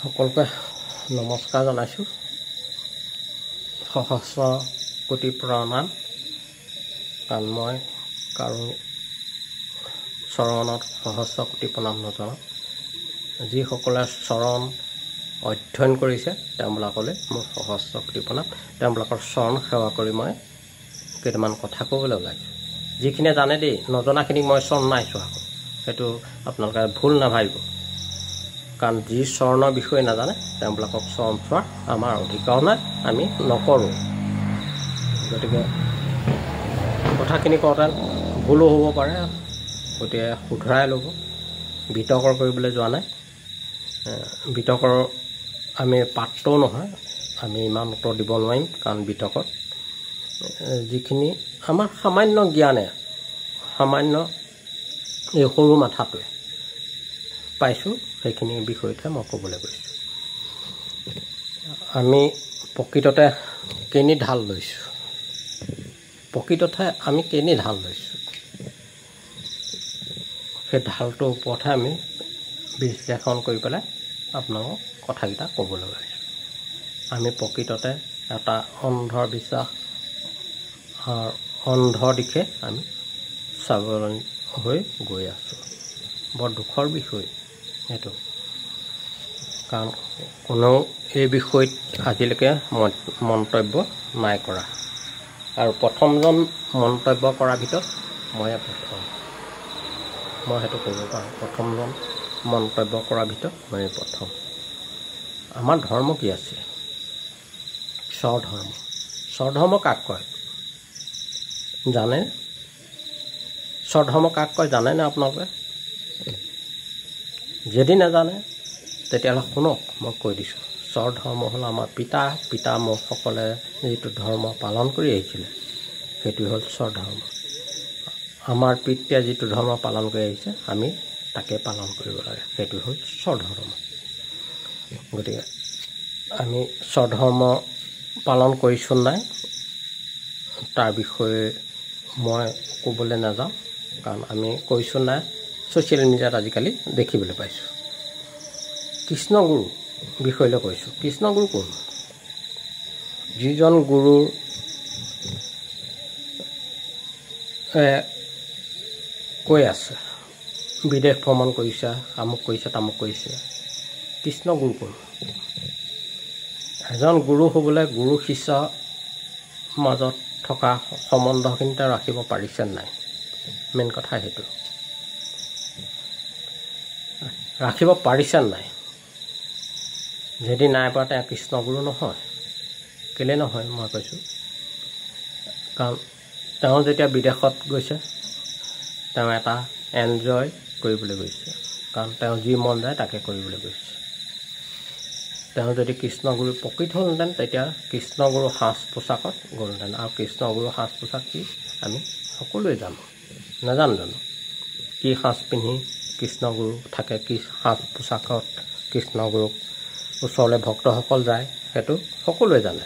সকলোকে নমস্কাৰ জনাইছোঁ। সহস্ৰ কোটি প্ৰণাম। কাৰণ মই কাৰো চৰণত সহস্ৰ কোটি প্ৰণাম নজনাওঁ। যিসকলে চৰণ অধ্যয়ন কৰিছে তেওঁবিলাকলৈ মোৰ সহস্ৰ কোটি প্ৰণাম। তেওঁবিলাকৰ চৰণ সেৱা কৰি মই কেইটামান কথা ক'বলৈ ওলাইছোঁ। যিখিনিয়ে জানে দেই, নজনাখিনিক মই চৰণ নাই চোৱা, সেইটো আপোনালোকে ভুল নাভাবিব। কাৰণ যি চৰণৰ বিষয়ে নাজানে তেওঁবিলাকক চৰণ চোৱাৰ আমাৰ অধিকাৰ নাই, আমি নকৰোঁ। গতিকে কথাখিনি কওঁতে ভুলো হ'ব পাৰে, গতিকে শুধৰাই ল'ব। বিতৰ্ক কৰিবলৈ যোৱা নাই। বিতৰ্কৰ আমি পাত্ৰও নহয়, আমি ইমান উত্তৰ দিব নোৱাৰিম। কাৰণ বিতৰ্কত যিখিনি আমাৰ সামান্য জ্ঞানে, সামান্য এই সৰু মাথাটোৱে পাইছোঁ, সেইখিনি বিষয়তহে মই ক'বলৈ গৈছোঁ। আমি প্ৰকৃততে কেনি ঢাল লৈছোঁ, প্ৰকৃততে আমি কেনি ঢাল লৈছোঁ, সেই ঢালটোৰ ওপৰতহে আমি বিশ্লেষণ কৰি পেলাই আপোনালোকক কথাকেইটা ক'বলৈ গৈছোঁ। আমি প্ৰকৃততে এটা অন্ধবিশ্বাস, অন্ধ দিশে আমি স্বাৱলম্বী হৈ গৈ আছোঁ। বৰ দুখৰ বিষয় এইটো। কাৰণ কোনেও এই বিষয়ত আজিলৈকে মন্তব্য নাই কৰা, আৰু প্ৰথমজন মন্তব্য কৰাৰ ভিতৰত ময়ে প্ৰথম। মই সেইটো ক'ব পাৰোঁ, প্ৰথমজন মন্তব্য কৰাৰ ভিতৰত ময়ে প্ৰথম। আমাৰ ধৰ্ম কি আছে? স্বধৰ্ম। স্বধৰ্ম কাক কয় জানে? স্বধৰ্ম কাক কয় জানেনে আপোনালোকে? যদি নাজানে তেতিয়াহ'লে শুনক, মই কৈ দিছোঁ। স্বধৰ্ম হ'ল আমাৰ পিতামহসকলে যিটো ধৰ্ম পালন কৰি আহিছিলে, সেইটো হ'ল স্বধৰ্ম। আমাৰ পিতৃয়ে যিটো ধৰ্ম পালন কৰি আহিছে, আমি তাকে পালন কৰিব লাগে, সেইটো হ'ল স্বধৰ্ম। গতিকে আমি স্বধৰ্ম পালন কৰিছোঁ নাই তাৰ বিষয়ে মই ক'বলৈ নাযাওঁ। কাৰণ আমি কৈছোঁ নাই, ছ'চিয়েল মিডিয়াত আজিকালি দেখিবলৈ পাইছোঁ। কৃষ্ণগুৰু বিষয়লৈ কৈছোঁ। কৃষ্ণগুৰু কোন? যিজন গুৰুৰ কৈ আছে বিদেশ ভ্ৰমণ কৰিছে, আমুক কৰিছে, তামুক কৰিছে, কৃষ্ণগুৰু কোন? এজন গুৰু হ'বলৈ গুৰু শিষ্য মাজত থকা সম্বন্ধখিনি তেওঁ ৰাখিব পাৰিছে নাই? মেইন কথা সেইটো। ৰাখিব পাৰিছে নাই? যদি নাই পৰা তেওঁ কৃষ্ণগুৰু নহয়। কেলৈ নহয় মই কৈছোঁ, কাৰণ তেওঁ যেতিয়া বিদেশত গৈছে, তেওঁ এটা এনজয় কৰিবলৈ গৈছে। কাৰণ তেওঁ যি মন যায় তাকে কৰিবলৈ গৈছে। তেওঁ যদি কৃষ্ণগুৰু প্ৰকৃত হ'লহেঁতেন, তেতিয়া কৃষ্ণগুৰু সাজ পোছাকত গ'লহেঁতেন। আৰু কৃষ্ণগুৰু সাজ পোছাক কি আমি সকলোৱে জানো, নাজানো জানো? কি সাজ পিন্ধি কৃষ্ণগুৰু থাকে, কি সাজ পোছাকত কৃষ্ণগুৰুক ওচৰলৈ ভক্তসকল যায়, সেইটো সকলোৱে জানে।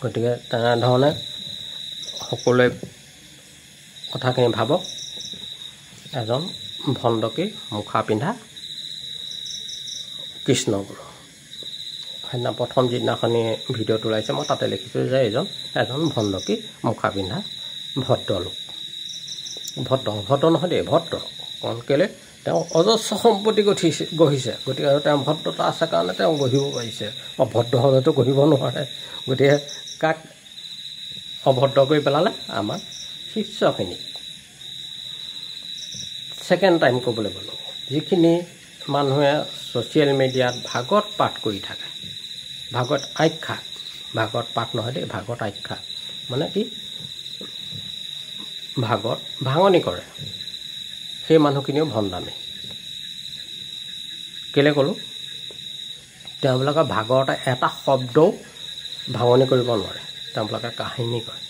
গতিকে তেনেধৰণে সকলোৱে কথাখিনি ভাবক। এজন ভণ্ডকী মুখা পিন্ধা কৃষ্ণগুৰু। সেইদিনা প্ৰথম যিদিনাখনি ভিডিঅ'টো ওলাইছে, মই তাতে লিখিছোঁ যে এজন ভণ্ডকী মুখা পিন্ধা ভদ্ৰলোক। ভদ্ৰ নহয় দেই, ভদ্ৰ। কাৰণ কেলৈ? তেওঁ অজস্ৰ সম্পত্তি গঢ়িছে, গতিকে তেওঁ ভদ্ৰতা আছে কাৰণে তেওঁ গঢ়িব পাৰিছে। অভদ্ৰ হ'লেতো গঢ়িব নোৱাৰে। গতিকে কাক অভদ্ৰ কৰি পেলালে? আমাৰ শিষ্যখিনিক। ছেকেণ্ড টাইম ক'বলৈ গ'লোঁ, যিখিনি মানুহে ছ'চিয়েল মিডিয়াত ভাগৱত পাঠ কৰি থাকে, ভাগৱত আখ্যা, ভাগৱত পাঠ নহয় দেই, ভাগৱত আখ্যা মানে কি? ভাগৱত ভাঙনি কৰে, সেই মানুহখিনিও ভণ্ডামী। কেলৈ ক'লোঁ? তেওঁবিলাকৰ ভাগৱতে এটা শব্দও ভাঙনি কৰিব নোৱাৰে, তেওঁবিলাকে কাহিনী কয়।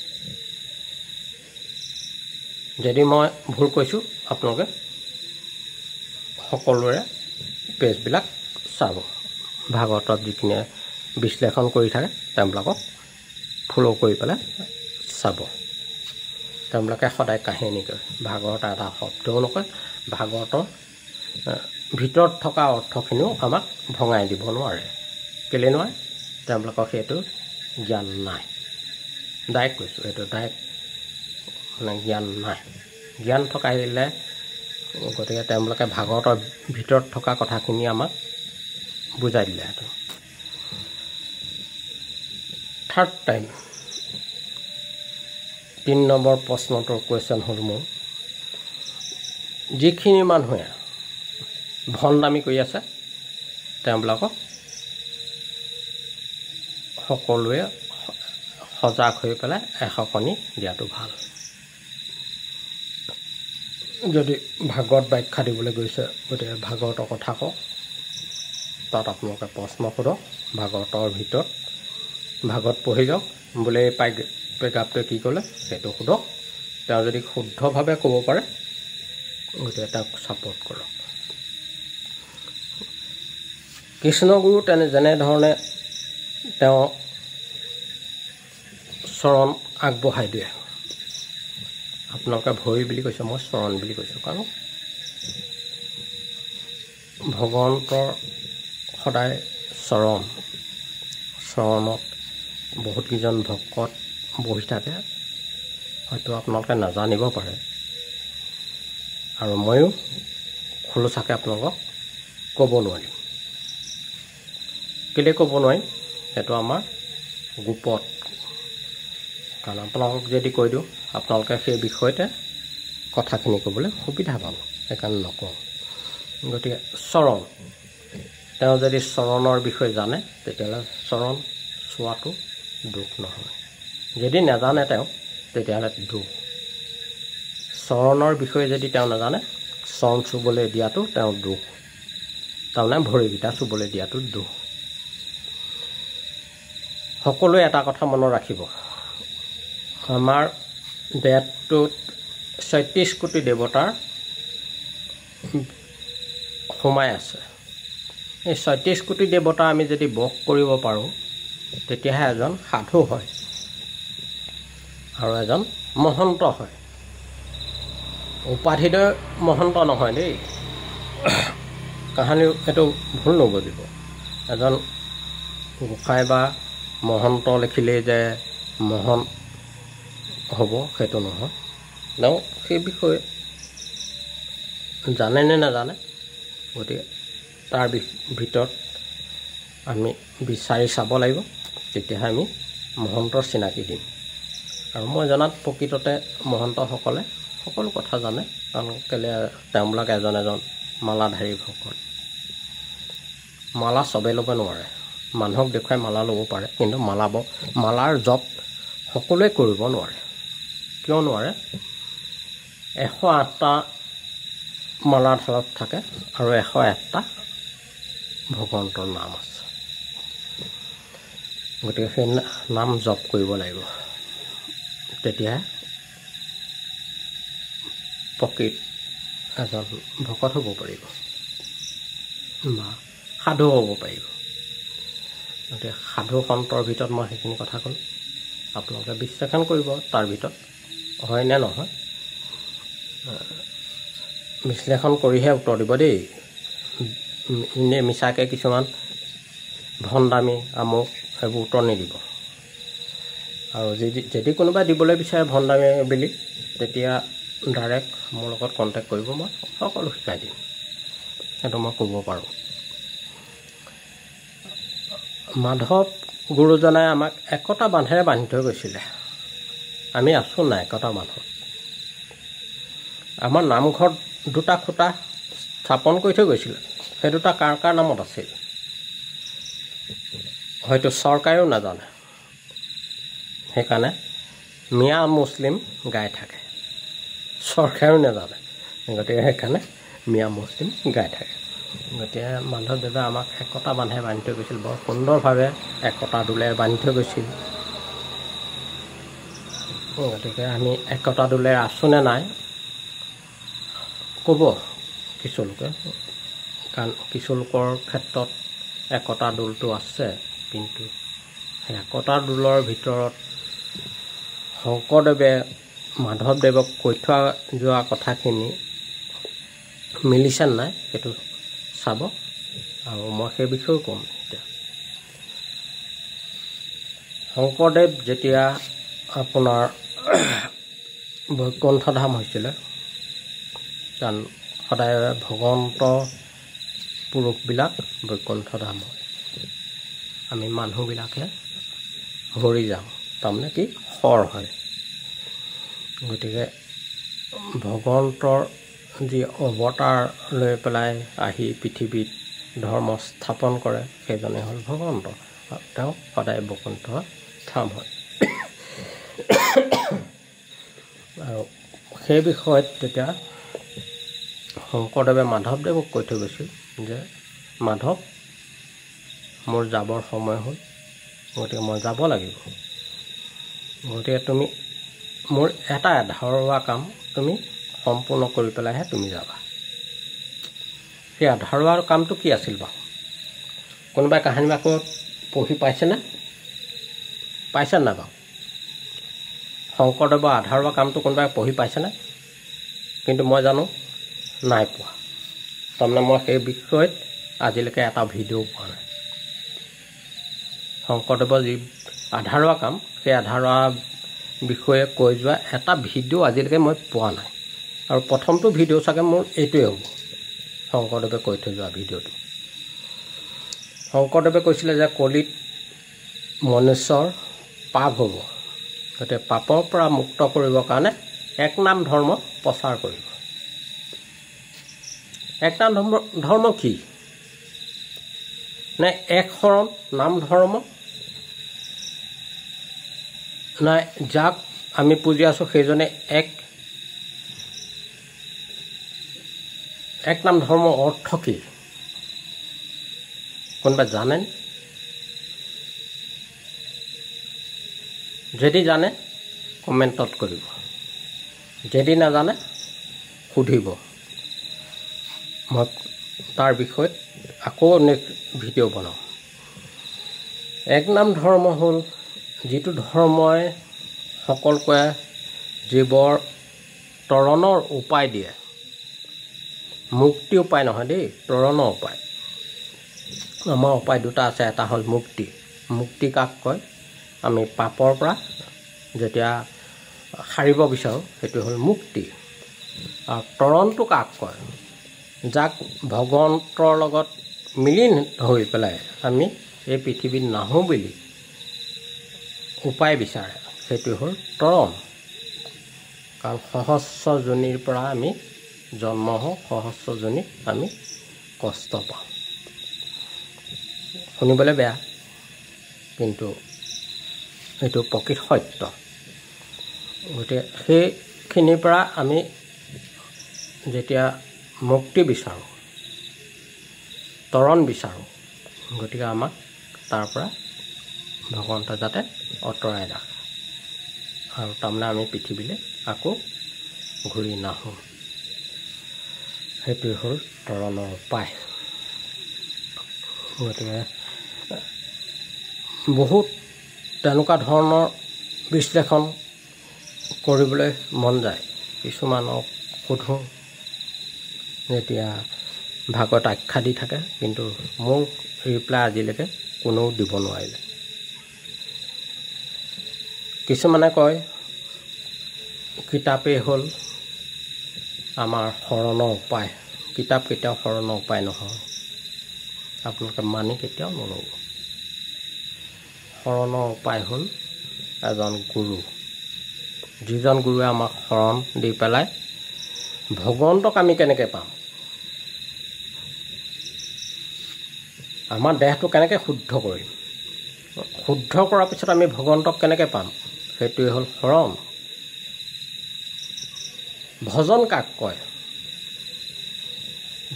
যদি মই ভুল কৈছোঁ, আপোনালোকে সকলোৰে পেজবিলাক চাব। ভাগৱতত যিখিনিয়ে বিশ্লেষণ কৰি থাকে তেওঁবিলাকক ফ'ল' কৰি পেলাই চাব। তেওঁবিলাকে সদায় কাহিনী কয়, ভাগৱত এটা শব্দও নকয়। ভাগৱতৰ ভিতৰত থকা অৰ্থখিনিও আমাক ভঙাই দিব নোৱাৰে। কেলে নোৱাৰে? তেওঁলোকৰ সেইটো জ্ঞান নাই। ডাইৰেক্ট কৈছোঁ, এইটো ডাইৰেক্ট মানে জ্ঞান নাই। জ্ঞান থকাই দিলে গতিকে তেওঁলোকে ভাগৱতৰ ভিতৰত থকা কথাখিনি আমাক বুজাই দিলেহেঁতেন। থাৰ্ড টাইম 3 নম্বৰ প্ৰশ্নটোৰ কুৱেশ্যন হ'ল মোৰ, যিখিনি মানুহে ভণ্ডামি কৰি আছে তেওঁবিলাকক সকলোৱে সজাগ হৈ পেলাই এশকণি দিয়াটো ভাল। যদি ভাগৱত ব্যাখ্যা দিবলৈ গৈছে গতিকে ভাগৱতৰ কথা কওক, তাত আপোনালোকে প্ৰশ্ন সোধক। ভাগৱতৰ ভিতৰত ভাগৱত পঢ়ি যাওক, বোলে এই পেগাপটোৱে কি ক'লে সেইটো সোধক। তেওঁ যদি শুদ্ধভাৱে ক'ব পাৰে গতিকে তেওঁক ছাপোৰ্ট কৰক। কৃষ্ণগুৰু যেনেধৰণে তেওঁ চৰণ আগবঢ়াই দিয়ে, আপোনালোকে ভৰি বুলি কৈছে, মই চৰণ বুলি কৈছোঁ, কাৰণ ভগৱন্তৰ সদায় চৰণত বহুতকেইজন ভকত বহি থাকে, হয়তো আপোনালোকে নাজানিব পাৰে, আৰু ময়ো খোলোচাকৈ আপোনালোকক ক'ব নোৱাৰিম। কেলৈ ক'ব নোৱাৰিম? সেইটো আমাৰ গোপত, কাৰণ আপোনালোকক যদি কৈ দিওঁ আপোনালোকে সেই বিষয়তে কথাখিনি ক'বলৈ সুবিধা পাব, সেইকাৰণে নকওঁ। গতিকে চৰণ, তেওঁ যদি চৰণৰ বিষয়ে জানে তেতিয়াহ'লে চৰণ চোৱাটো দুখ নহয়। যদি নাজানে তেওঁ তেতিয়াহ'লে দুখ। চৰণৰ বিষয়ে যদি তেওঁ নাজানে চৰণ চুবলৈ দিয়াটো তেওঁৰ দুখ, তাৰমানে ভৰিকেইটা চুবলৈ দিয়াটো দুখ। সকলোৱে এটা কথা মনত ৰাখিব, আমাৰ দেহটোত ৩৬ কোটি দেৱতাৰ সোমাই আছে। এই ৩৬ কোটি দেৱতা আমি যদি বশ কৰিব পাৰোঁ তেতিয়াহে এজন সাধু হয় আৰু এজন মহন্ত হয়। উপাধিদয় মহন্ত নহয় দেই, কাহানি এইটো ভুল নবুজিব। এজন গোসাঁই বা মহন্ত লিখিলেই যে মহন্ত হ'ব সেইটো নহয়। তেওঁ সেই বিষয়ে জানে নে নাজানে, গতিকে তাৰ ভিতৰত আমি বিচাৰি চাব লাগিব, তেতিয়াহে আমি মহন্তৰ চিনাকি দিম। আৰু মই জনাত প্ৰকৃততে মহন্তসকলে সকলো কথা জানে, কাৰণ কেলৈ তেওঁবিলাক এজন মালাধাৰী ভকত। মালা চবেই ল'ব নোৱাৰে, মানুহক দেখুৱাই মালা ল'ব পাৰে, কিন্তু মালাৰ জপ সকলোৱে কৰিব নোৱাৰে। কিয় নোৱাৰে? 108টা মালাধাৰত থাকে আৰু 108টা ভগৱন্তৰ নাম আছে, গতিকে সেই নাম জপ কৰিব লাগিব, তেতিয়াহে প্ৰকৃত এজন ভকত হ'ব পাৰিব বা সাধু হ'ব পাৰিব। গতিকে সাধু সন্তৰ ভিতৰত মই সেইখিনি কথা ক'লোঁ, আপোনালোকে বিশ্লেষণ কৰিব তাৰ ভিতৰত হয় নে নহয়। বিশ্লেষণ কৰিহে উত্তৰ দিব দেই, এনেই মিছাকৈ কিছুমান ভণ্ডামি আমুক সেইবোৰ উত্তৰ নিদিব। আৰু যদি কোনোবাই দিবলৈ বিচাৰে ভণ্ডামি বুলি, তেতিয়া ডাইৰেক্ট মোৰ লগত কণ্টেক্ট কৰিব, মই সকলো শিকাই দিম, সেইটো মই ক'ব পাৰোঁ। মাধৱ গুৰুজনাই আমাক একতা বান্ধেৰে বান্ধি থৈ গৈছিলে, আমি আছোঁ নাই একতা বান্ধত। আমাৰ নামঘৰত 2টা খুঁটা স্থাপন কৰি থৈ গৈছিলে, সেই 2টা কাৰ কাৰ নামত আছিল হয়তো চৰকাৰেও নাজানে, সেইকাৰণে মিয়া মুছলিম গাই থাকে, চৰকাৰেও নাজানে, গতিকে সেইকাৰণে মিয়া মুছলিম গাই থাকে। গতিকে মাধৱদেৱে আমাক একতা বান্ধেৰে বান্ধি থৈ গৈছিল, বৰ সুন্দৰভাৱে একতা দোলেৰে বান্ধি থৈ গৈছিল। গতিকে আমি একতা দোলেৰে আছোঁ নে নাই ক'ব কিছুলোকে, কাৰণ কিছুলোকৰ ক্ষেত্ৰত একতা দোলটো আছে, কিন্তু সেই একতা দোলৰ ভিতৰত শংকৰদেৱে মাধৱদেৱক কৈ থোৱা যোৱা কথাখিনি মিলিছে নাই সেইটো চাব আৰু মই সেই বিষয়েও ক'ম। এতিয়া শংকৰদেৱ যেতিয়া আপোনাৰ বৈকুণ্ঠ ধাম হৈছিলে, কাৰণ সদায় ভগৱন্ত পুৰুষবিলাক বৈকুণ্ঠ ধাম হয়, আমি মানুহবিলাকে ভৰি যাওঁ, তাৰমানে কি শৰ হয়। গতিকে ভগৱন্তৰ যি অৱতাৰ লৈ পেলাই আহি পৃথিৱীত ধৰ্ম স্থাপন কৰে, সেইজনে হ'ল ভগৱন্ত। তেওঁ সদায় বৈকুণ্ঠ ধাম হয়। আৰু সেই বিষয়ত তেতিয়া শংকৰদেৱে মাধৱদেৱক কৈ থৈ গৈছিল যে মাধৱ, মোৰ যাবৰ সময় হ'ল, গতিকে মই যাব লাগিব। গতিকে তুমি মোৰ এটা আধৰুৱা কাম তুমি সম্পূৰ্ণ কৰি পেলাইহে তুমি যাবা। সেই আধৰুৱা কামটো কি আছিল বাৰু? কোনোবাই কাহিনী আকৌ পঢ়ি পাইছেনে? পাইছে নাই বাৰু? শংকৰদেৱৰ আধৰুৱা কামটো কোনোবাই পঢ়ি পাইছেনে? কিন্তু মই জানো নাই পোৱা। তাৰমানে মই সেই বিষয়ত আজিলৈকে এটা ভিডিঅ' পোৱা নাই। শংকৰদেৱৰ যি আধৰুৱা কাম, সেই আধৰুৱা বিষয়ে কৈ যোৱা এটা ভিডিঅ' আজিলৈকে মই পোৱা নাই। আৰু প্ৰথমটো ভিডিঅ' চাগে মোৰ এইটোৱে হ'ব, শংকৰদেৱে কৈ থৈ যোৱা ভিডিঅ'টো। শংকৰদেৱে কৈছিলে যে কলিত মনুষ্যৰ পাপ হ'ব, গতিকে পাপৰ পৰা মুক্ত কৰিবৰ কাৰণে এক নাম ধৰ্ম প্ৰচাৰ কৰিব। এক নাম ধৰ্ম কি? নে এক শৰণ নাম ধৰ্ম, নাই যাক আমি পুজি আছোঁ সেইজনে এক নাম ধৰ্মৰ অৰ্থ কি? কোনোবাই জানেনে? যদি জানে কমেণ্টত কৰিব, যদি নাজানে সুধিব। মই তাৰ বিষয়ত আকৌ ভিডিঅ' বনাম। এক নাম ধৰ্ম হ'ল যিটো ধৰ্মই সকলোকে জীৱৰ তৰণৰ উপায় দিয়ে। মুক্তি উপায় নহয় দেই, তৰণৰ উপায়। আমাৰ উপায় দুটা আছে, এটা হ'ল মুক্তি। মুক্তি কাক কয়? আমি পাপৰ পৰা যেতিয়া সাৰিব বিচাৰোঁ সেইটো হ'ল মুক্তি। আৰু তৰণটো কাক কয়? যাক ভগৱন্তৰ লগত মিলি হৈ পেলাই আমি এই পৃথিৱীত নাহোঁ বুলি উপায় বিচাৰে, সেইটো হ'ল তৰণ। কাৰণ সহস্ৰ যোনিৰ পৰা আমি জন্ম হওঁ, সহস্ৰ যোনিত আমি কষ্ট পাওঁ। শুনিবলৈ বেয়া, কিন্তু এইটো প্ৰকৃত সত্য। গতিকে সেইখিনিৰ পৰা আমি যেতিয়া মুক্তি বিচাৰোঁ, তৰণ বিচাৰোঁ, গতিকে আমাক তাৰ পৰা ভগৱন্ত যাতে আঁতৰাই ৰাখে, আৰু তাৰমানে আমি পৃথিৱীলৈ আকৌ ঘূৰি নাহোঁ। সেইটোৱে হ'ল তৰণৰ উপায়। গতিকে বহুত তেনেকুৱা ধৰণৰ বিশ্লেষণ কৰিবলৈ মন যায়। কিছুমানক সোধোঁ, যেতিয়া ভাগত আখ্যা দি থাকে, কিন্তু মোৰ ৰিপ্লাই আজিলৈকে কোনেও দিব নোৱাৰিলে। কিছুমানে কয় কিতাপেই হ'ল আমাৰ শৰণৰ উপায়। কিতাপ কেতিয়াও শৰণৰ উপায় নহয়, আপোনালোকে মানি কেতিয়াও নল'ব। শৰণৰ উপায় হ'ল এজন গুৰু, যিজন গুৰুৱে আমাক শৰণ দি পেলাই ভগৱন্তক আমি কেনেকৈ পাম, আমাৰ দেহটো কেনেকৈ শুদ্ধ কৰিম, শুদ্ধ কৰাৰ পিছত আমি ভগৱন্তক কেনেকৈ পাম, সেইটোৱে হ'ল শৰণ। ভজন কাক কয়?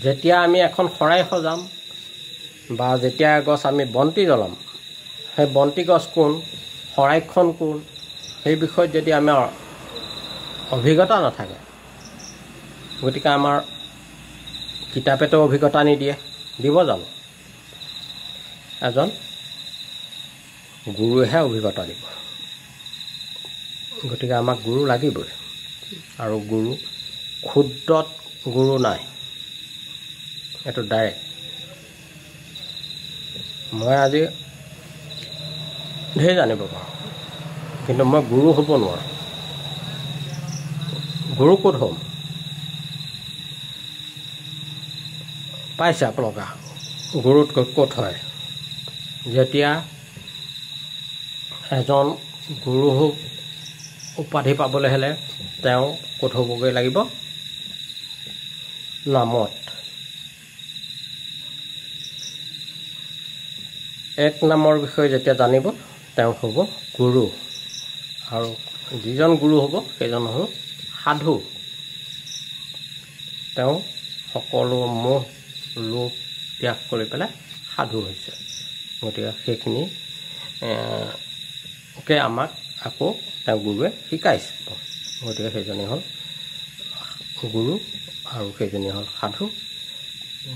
যেতিয়া আমি এখন শৰাই সজাম বা যেতিয়া এগছ আমি বন্তি জ্বলাম, সেই বন্তি গছ কোন, শৰাইখন কোন, সেই বিষয়ত যদি আমাৰ অভিজ্ঞতা নাথাকে, গতিকে আমাৰ কিতাপেতো অভিজ্ঞতা নিদিয়ে, দিব জানো? এজন গুৰুৱেহে অভিজ্ঞতা দিব। গতিকে আমাক গুৰু লাগিবই, আৰু গুৰু ক্ষুদ্ৰত গুৰু নাই, এইটো ডাইৰেক্ট। মই আজি ঢেৰ জানিব পাৰোঁ, কিন্তু মই গুৰু হ'ব নোৱাৰোঁ। গুৰু ক'ত হ'ম? পাইছে আপোনালোকে গুৰুত ক'ত হয়? যেতিয়া এজন গুৰু উপাধি পাবলৈ হ'লে তেওঁ ক'ত হ'বগৈ লাগিব? নামত। এক নামৰ বিষয়ে যেতিয়া জানিব তেওঁ হ'ব গুৰু, আৰু যিজন গুৰু হ'ব সেইজন হ'ল সাধু। তেওঁ সকলো মোহ লোভ ত্যাগ কৰি পেলাই সাধু হৈছে। গতিকে সেইখিনি আমাক আকৌ তেওঁ গুৰুৱে শিকাইছে। গতিকে সেইজনী হ'ল গুৰু আৰু সেইজনী হ'ল সাধু।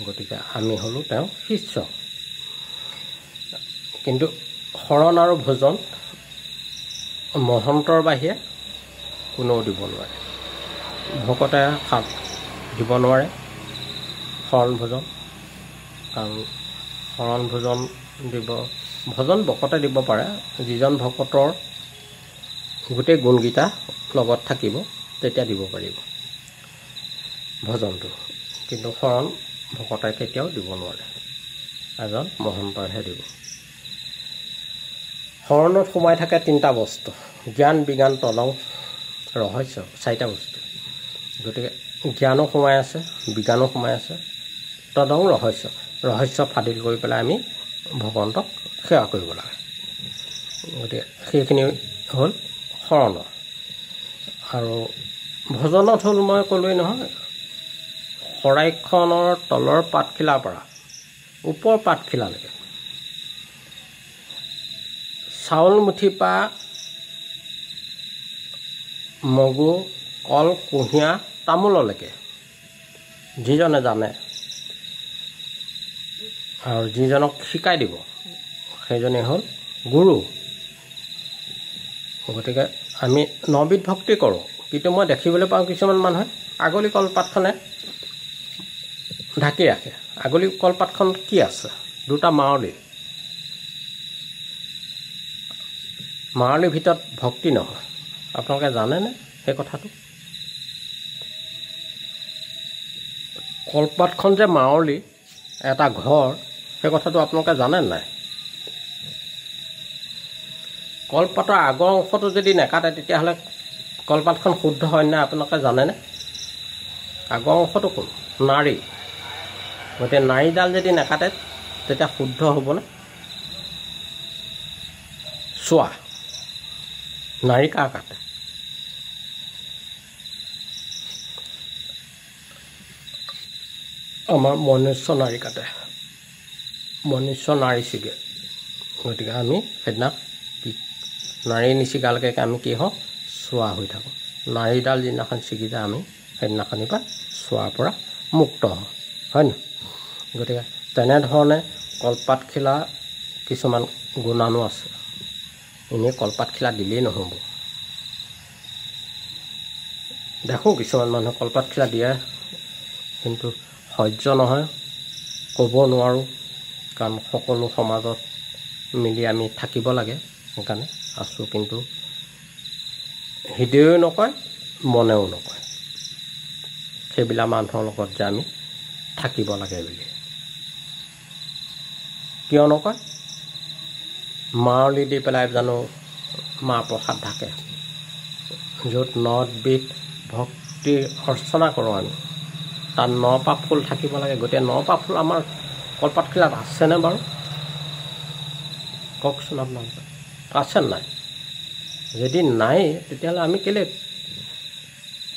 গতিকে আমি হ'লোঁ তেওঁ শিষ্য। কিন্তু শৰণ আৰু ভোজন মহন্তৰ বাহিৰে কোনেও দিব নোৱাৰে। ভকতে দিব নোৱাৰে শৰণ ভোজন, কাৰণ শৰণ ভোজন ভজন ভকতে দিব পাৰে, যিজন ভকতৰ গোটেই গুণকেইটা লগত থাকিব তেতিয়া দিব পাৰিব ভজনটো। কিন্তু শৰণ ভকতে কেতিয়াও দিব নোৱাৰে, এজন মহন্তইহে দিব। শৰণত সোমাই থাকে 3টা বস্তু: জ্ঞান, বিজ্ঞান, তদং, ৰহস্য। 4টা বস্তু। গতিকে জ্ঞানো সোমাই আছে, বিজ্ঞানো সোমাই আছে, তদং ৰহস্য। ৰহস্য ফাদিল কৰি পেলাই আমি ভগৱন্তক সেৱা কৰিব লাগে। গতিকে সেইখিনি হ'ল শৰণৰ। আৰু ভজনত হ'ল মই ক'লোৱেই নহয়, শৰাইখনৰ তলৰ পাতখিলাৰ পৰা ওপৰ পাতখিলালৈকে, চাউল মুঠি পৰা মগু, কল, কুঁহিয়া, তামোললৈকে যিজনে জানে আৰু যিজনক শিকাই দিব সেইজনেই হ'ল গুৰু। গতিকে আমি 9বিধ ভক্তি কৰোঁ, কিন্তু মই দেখিবলৈ পাওঁ কিছুমান মানুহে আগলি কলপাতখনে ঢাকি ৰাখে। আগলি কলপাতখন কি আছে? 2টা মাৱলি। মাৱলিৰ ভিতৰত ভক্তি নহয়। আপোনালোকে জানেনে সেই কথাটো? কলপাতখন যে মাৱলি এটা ঘৰ, সেই কথাটো আপোনালোকে জানে নাই? কলপাতৰ আগৰ অংশটো যদি নেকাটে তেতিয়াহ'লে কলপাতখন শুদ্ধ হয় নাই আপোনালোকে জানেনে? আগৰ অংশটো কোন? নাড়ী। গতিকে নাড়ীডাল যদি নেকাটে তেতিয়া শুদ্ধ হ'বনে? চোৱা, নাড়ী কাৰ কাটে? আমাৰ মনুষ্য নাড়ী কাটে, মনুষ্য নাড়ী ছিগে। গতিকে আমি সেইদিনা নাড়ী নিচিগালৈকে আমি কি হওঁ? চোৱা হৈ থাকোঁ। নাড়ীডাল যিদিনাখন ছিগি যায় আমি সেইদিনাখনিৰ পৰা চোৱাৰ পৰা মুক্ত হওঁ, হয় নহয়? গতিকে তেনেধৰণে কলপাতখিলা কিছুমান গুণাণু আছে। এনেই কলপাতখিলা দিলেই নহ'ব। দেখোঁ কিছুমান মানুহে কলপাতখিলা দিয়ে, কিন্তু সহ্য নহয়, ক'ব নোৱাৰোঁ, কাৰণ সকলো সমাজত মিলি আমি থাকিব লাগে, সেইকাৰণে আছোঁ। কিন্তু হৃদয়েও নকয়, মনেও নকয় সেইবিলাক মানুহৰ লগত যে আমি থাকিব লাগে বুলি। কিয় নকয়? মাৱলি দি পেলাই জানো মাহ প্ৰসাদ ঢাকে, য'ত 9বিধ ভক্তিৰ অৰ্চনা কৰোঁ আমি, তাত 9পাহ ফুল থাকিব লাগে। গতিকে 9পাহ ফুল আমাৰ কলপাতখিলাত আছেনে বাৰু? কওকচোন আপোনালোকে, আছে নাই? যদি নাই তেতিয়াহ'লে আমি কেলৈ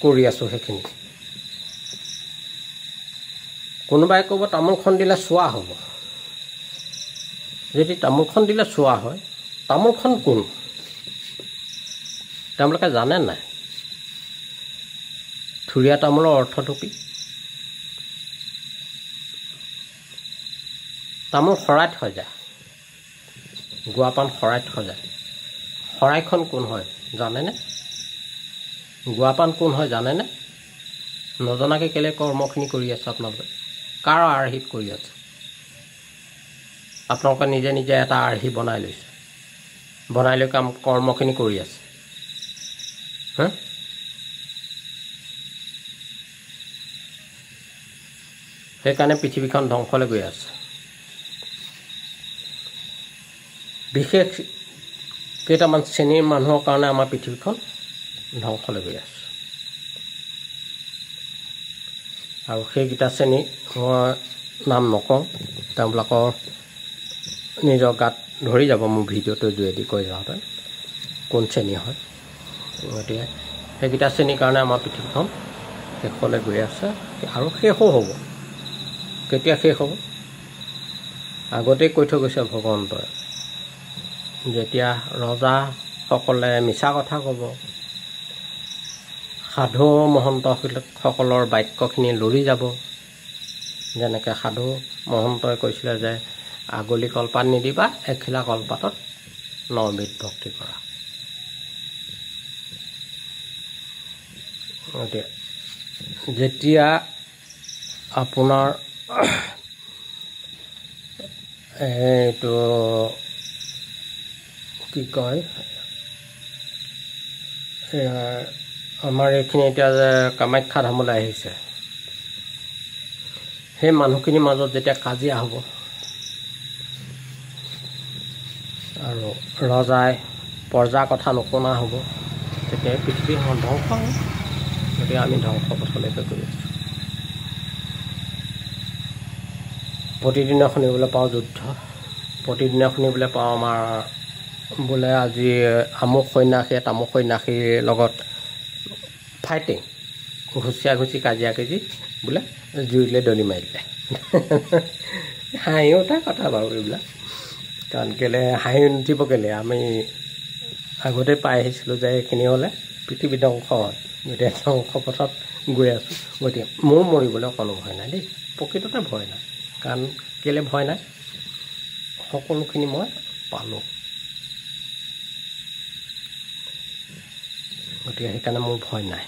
কৰি আছোঁ সেইখিনি? কোনোবাই ক'ব তামোলখন দিলে চোৱা হ'ব। যদি তামোলখন দিলে চোৱা হয়, তামোলখন কোন? তেওঁলোকে জানে নাই? থুৰীয়া তামোলৰ অৰ্থটো কি? তামোল শৰাইত সজায়, গুৱাপান শৰাইত সজায়। শৰাইখন কোন হয় জানেনে? গুৱাপান কোন হয় জানেনে? নজনাকৈ কেলৈ কৰ্মখিনি কৰি আছে আপোনালোকে? কাৰ আৰ্হিত কৰি আছে? আপোনালোকে নিজে নিজে এটা আৰ্হি বনাই লৈছে, বনাই লৈ কৰ্মখিনি কৰি আছে। সেইকাৰণে পৃথিৱীখন ধ্বংসলৈ গৈ আছে। বিশেষ কেইটামান শ্ৰেণীৰ মানুহৰ কাৰণে আমাৰ পৃথিৱীখন ধ্বংসলৈ গৈ আছে। আৰু সেইকেইটা শ্ৰেণী মই নাম নকওঁ, তেওঁলোকৰ নিজৰ গাত ধৰি যাব মোৰ ভিডিঅ'টোৰ যোগেদি কৈ যাওঁতে কোন শ্ৰেণী হয়। গতিকে সেইকেইটা শ্ৰেণীৰ কাৰণে আমাৰ পৃথিৱীখন শেষলৈ গৈ আছে আৰু শেষো হ'ব। কেতিয়া শেষ হ'ব? আগতেই কৈ থৈ গৈছে ভগৱন্তই, যেতিয়া ৰজাসকলে মিছা কথা ক'ব, সাধু মহন্তসকলৰ বাক্যখিনি লৰি যাব। যেনেকৈ সাধু মহন্তই কৈছিলে যে আগলি কলপাত নিদিবা, এখিলা কলপাতত 9 বিধ ভক্তি কৰা। যেতিয়া আপোনাৰ এইটো কি কয়, আমাৰ এইখিনি এতিয়া যে কামাখ্যা ধামলৈ আহিছে, সেই মানুহখিনিৰ মাজত যেতিয়া কাজিয়া হ'ব আৰু ৰজাই প্ৰজাৰ কথা নুশুনা হ'ব, তেতিয়া পৃথিৱীখন ধ্বংস হ'ব। গতিকে আমি ধ্বংস পথলৈকে গৈ আছোঁ। প্ৰতিদিনে শুনিবলৈ পাওঁ যুদ্ধ, প্ৰতিদিনে শুনিবলৈ পাওঁ আমাৰ বোলে আজি আমুক সন্যাসীয়ে তামুক সন্যাসীৰ লগত ফাইটিং, ঘুচিয়া ঘুচি কাজিয়া কাজি বোলে জুইলে দলি মাৰিলে। হাঁহি উঠা কথা বাৰু এইবিলাক, কাৰণ কেলৈ হাঁহি নুঠিব কেলৈ, আমি আগতে পাই আহিছিলোঁ যে এইখিনি হ'লে পৃথিৱী ধ্বংস হয়। গতিকে ধ্বংস পথত গৈ আছোঁ। গতিকে মোৰ মৰিবলৈ অকণো ভয় নাই দেই, প্ৰকৃততে ভয় নাই। কাৰণ কেলৈ ভয় নাই, সকলোখিনি মই পালোঁ। গতিকে সেইকাৰণে মোৰ ভয় নাই।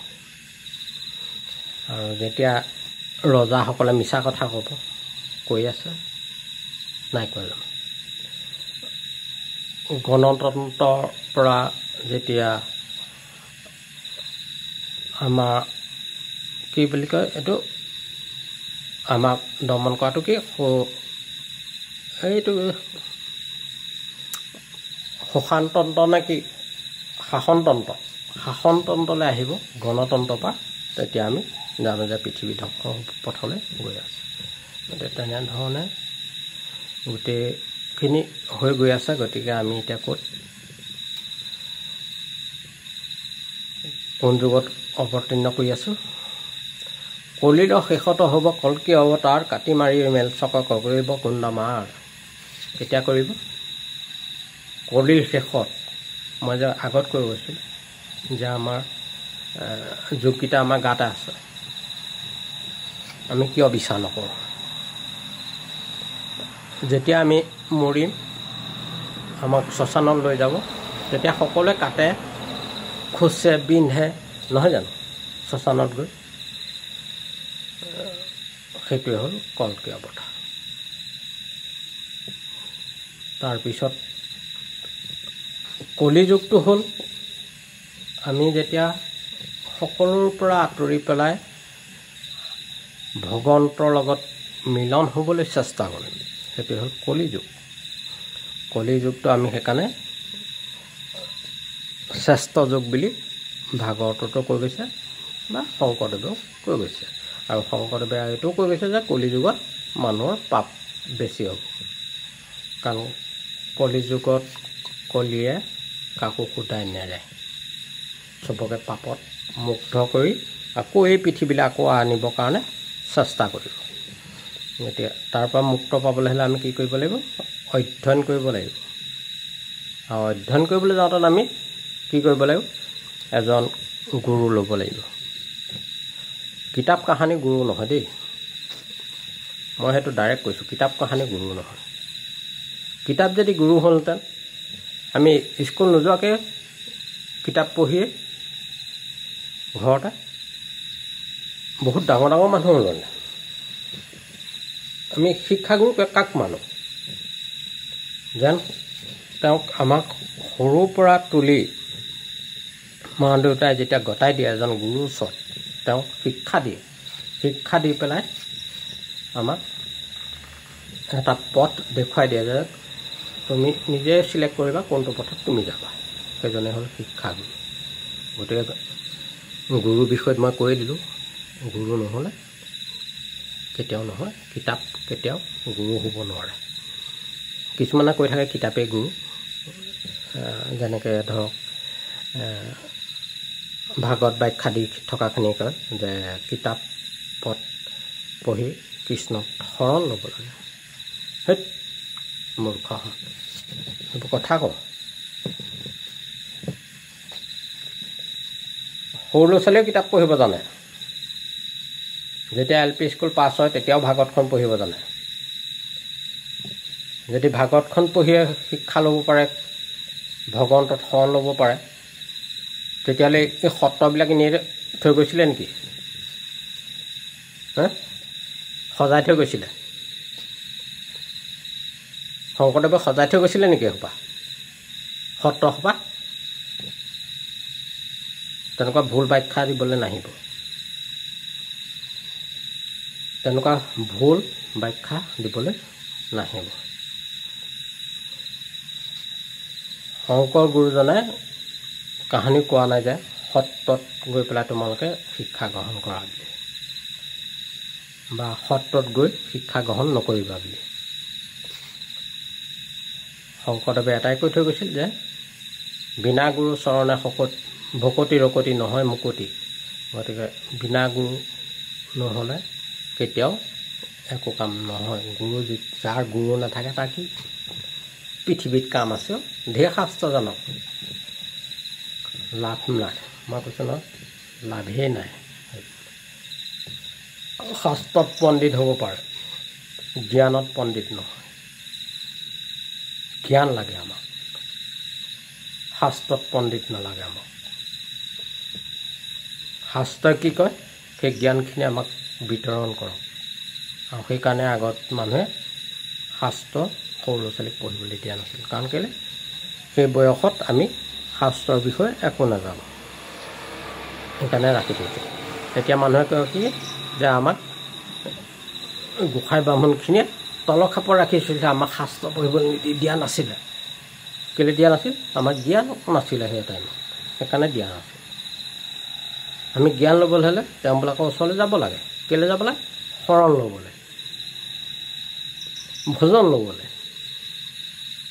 আৰু যেতিয়া ৰজাসকলে মিছা কথা ক'ব, কৈ আছে, নাই কৈ জানো। গণতন্ত্ৰৰ পৰা যেতিয়া আমাৰ কি বুলি কয় এইটো, আমাক দমন কৰাটো কি, এইটো শোষণতন্ত্ৰ নে কি, শাসনতন্ত্ৰলৈ আহিব গণতন্ত্ৰৰ পৰা, তেতিয়া আমি জানো যে পৃথিৱী ধ্বংস পথলৈ গৈ আছে। গতিকে তেনেধৰণে গোটেইখিনি হৈ গৈ আছে। গতিকে আমি এতিয়া কোন যুগত অৱতীৰ্ণ কৰি আছোঁ? কলিৰ শেষত হ'ব কল্কি অৱতাৰ, কাটি মাৰি মেলচকক কৰিব কুণ্ডমাৰ। কেতিয়া কৰিব? কলিৰ শেষত। মই যে আগত কৈ গৈছিলোঁ যে আমাৰ যুগকেইটা আমাৰ গাতে আছে, আমি কিয় বিচাৰ নকৰোঁ? যেতিয়া আমি মৰিম, আমাক শ্মশানত লৈ যাব, তেতিয়া সকলোৱে কাটে, খোচে, বিন্ধে, নহয় জানো শ্মশানত গৈ? সেইটোৱে হ'ল কল্কি অৱতাৰ। তাৰপিছত কলিযুগটো হ'ল আমি যেতিয়া সকলোৰ পৰা আঁতৰি পেলাই ভগৱন্তৰ লগত মিলন হ'বলৈ চেষ্টা কৰিম, সেইটো হ'ল কলিযুগ। কলিযুগটো আমি সেইকাৰণে শ্ৰেষ্ঠ যুগ বুলি ভাগৱততো কৈ গৈছে বা শংকৰদেৱেও কৈ গৈছে। আৰু শংকৰদেৱে এইটোও কৈ গৈছে যে কলিযুগত মানুহৰ পাপ বেছি হ'ব। কাৰণ কলিযুগত কলিয়ে কাকো সোধাই নেৰে, চবকে পাপত মুক্ত কৰি আকৌ এই পৃথিৱীলৈ আকৌ আনিবৰ কাৰণে চেষ্টা কৰিব। গতিকে তাৰ পৰা মুক্ত পাবলৈ হ'লে আমি কি কৰিব লাগিব? অধ্যয়ন কৰিব লাগিব। আৰু অধ্যয়ন কৰিবলৈ যাওঁতে আমি কি কৰিব লাগিব? এজন গুৰু ল'ব লাগিব। কিতাপ কাহানি গুৰু নহয় দেই, মই সেইটো ডাইৰেক্ট কৈছোঁ। কিতাপ কাহানি গুৰু নহয়। কিতাপ যদি গুৰু হ'লহেঁতেন, আমি স্কুল নোযোৱাকৈ কিতাপ পঢ়িয়ে ঘৰতে বহুত ডাঙৰ ডাঙৰ মানুহ হ'লহেঁতেন। আমি শিক্ষাগুৰু কাক মানো? যেন তেওঁক আমাক সৰুৰ পৰা তুলি মা দেউতাই যেতিয়া গতাই দিয়ে এজন গুৰুৰ ওচৰত তেওঁক শিক্ষা দি পেলাই আমাক এটা পথ দেখুৱাই দিয়ে যে তুমি নিজে চিলেক্ট কৰিবা কোনটো পথত তুমি যাবা। সেইজনে হ'ল শিক্ষাগুৰু। গতিকে গুৰুৰ বিষয়ত মই কৈ দিলোঁ, গুৰু নহ'লে কেতিয়াও নহয়, কিতাপ কেতিয়াও গুৰু হ'ব নোৱাৰে। কিছুমানে কৈ থাকে কিতাপেই গুৰু, যেনেকৈ ধৰক ভাগৱত ব্যাখ্যা দি থকাখিনি কয় যে কিতাপত পঢ়ি কৃষ্ণক শৰণ ল'ব লাগে। সেই মূৰ্খ এইবোৰ কথা কওঁ। সৰু ল'ৰা ছোৱালীয়েও কিতাপ পঢ়িব জানে। যেতিয়া LP স্কুল পাছ হয় তেতিয়াও ভাগৱতখন পঢ়িব জানে। যদি ভাগৱতখন পঢ়িয়ে শিক্ষা ল'ব পাৰে, ভগৱন্তত শৰণ ল'ব পাৰে, তেতিয়াহ'লে এই সত্ৰবিলাক এনেই থৈ গৈছিলে নেকি? সজাই থৈ গৈছিলে? শংকৰদেৱে সজাই থৈ গৈছিলে নেকি এসোপা সত্ৰসোপা? তেনেকুৱা ভুল ব্যাখ্যা দিবলৈ নাহিব। তেনেকুৱা ভুল ব্যাখ্যা দিবলৈ নাহিব। শংকৰ গুৰুজনে কাহিনী কোৱা নাই যে সত্ৰত গৈ পেলাই তোমালোকে শিক্ষা গ্ৰহণ কৰা বুলি, বা সত্ৰত গৈ শিক্ষা গ্ৰহণ নকৰিবা বুলি। শংকৰদেৱে এটাই কৈ থৈ গৈছিল যে বিনা গুৰু চৰণে ভকতি ৰকতি নহয় মুকতি। গতিকে বিনা গুৰু নহ'লে কেতিয়াও একো কাম নহয়। গুৰু যাৰ গুৰু নাথাকে তাৰ কি পৃথিৱীত কাম আছে? ঢেৰ শাস্ত্ৰ জানক, লাভ নাই। মই কৈছোঁ নহয়, লাভেই নাই। শাস্ত্ৰত পণ্ডিত হ'ব পাৰে, জ্ঞানত পণ্ডিত নহয়। জ্ঞান লাগে আমাক, শাস্ত্ৰত পণ্ডিত নালাগে আমাক। শাস্ত্ৰই কি কয় সেই জ্ঞানখিনি আমাক বিতৰণ কৰক। আৰু সেইকাৰণে আগত মানুহে শাস্ত্ৰ সৰু ল'ৰা ছোৱালীক পঢ়িবলৈ দিয়া নাছিল। কাৰণ কেলৈ? সেই বয়সত আমি শাস্ত্ৰৰ বিষয়ে একো নাজানো, সেইকাৰণে ৰাখি থৈছোঁ। তেতিয়া মানুহে কয় কি যে আমাক গোসাঁই ব্ৰাহ্মণখিনিয়ে তলখাপত ৰাখিছিলে, আমাক শাস্ত্ৰ পঢ়িবলৈ দিয়া নাছিলে। কেলৈ দিয়া নাছিল? আমাক জ্ঞান নাছিলে সেই টাইমত, সেইকাৰণে দিয়া নাছিল। আমি জ্ঞান ল'বলৈ হ'লে তেওঁবিলাকৰ ওচৰলৈ যাব লাগে। কেলৈ যাব লাগে? শৰণ ল'বলৈ, ভোজন ল'বলৈ।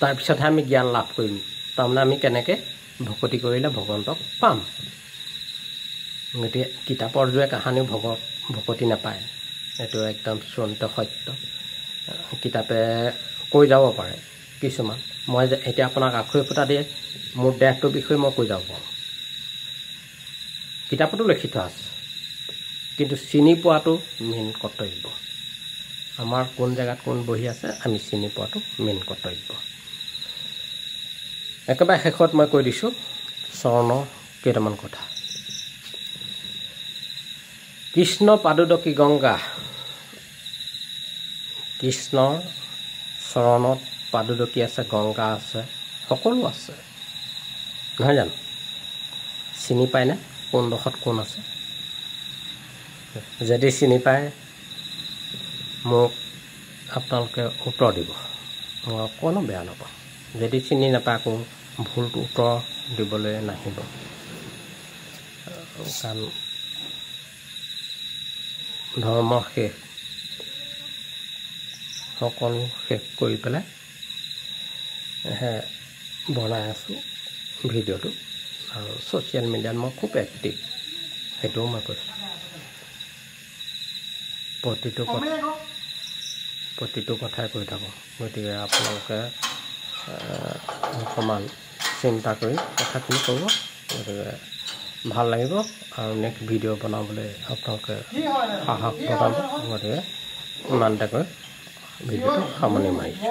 তাৰপিছতহে আমি জ্ঞান লাভ কৰিম। তাৰমানে আমি কেনেকৈ ভকতি কৰিলে ভগৱন্তক পাম। গতিকে কিতাপৰ যোৰে কাহানি ভকতি নাপায়, এইটো একদম চূড়ান্ত সত্য। কিতাপে কৈ যাব পাৰে কিছুমান, মই যে এতিয়া আপোনাক আখৈ ফুটা দিয়ে মোৰ দেহটোৰ বিষয়ে মই কৈ যাব পাৰোঁ, কিতাপতো লিখি থোৱা আছে। কিন্তু চিনি পোৱাটো মেইন কৰ্তব্য। আমাৰ কোন জেগাত কোন বহি আছে আমি চিনি পোৱাটো মেইন কৰ্তব্য। একেবাৰে শেষত মই কৈ দিছোঁ চৰণৰ কেইটামান কথা। কৃষ্ণ পাদুদকী গংগা, কৃষ্ণৰ চৰণত পাদুদকী আছে, গংগা আছে, সকলো আছে, নহয় জানো? চিনি পায়নে কোন ডোখৰত কোন আছে? যদি চিনি পায় মোক আপোনালোকে উত্তৰ দিব, মই অকণো বেয়া নাপাওঁ। যদি চিনি নাপায় আকৌ ভুলটো উত্তৰ দিবলৈ নাহিব। কাৰণ ধৰ্ম শেষ, সকলো শেষ কৰি পেলাই বনাই আছোঁ ভিডিঅ'টো। আৰু ছ'চিয়েল মিডিয়াত মই খুব এক্টিভ, সেইটোও মই কৈছোঁ। প্ৰতিটো কথাই কৈ থাকোঁ। গতিকে আপোনালোকে অকণমান চিন্তা কৰি কথাখিনি ক'ব, গতিকে ভাল লাগিব। আৰু নেক্সট ভিডিঅ' বনাবলৈ আপোনালোকে সাহস বঢ়াব। গতিকে ইমানতে কৈ ভিডিঅ'টো সামৰণি মাৰিছোঁ।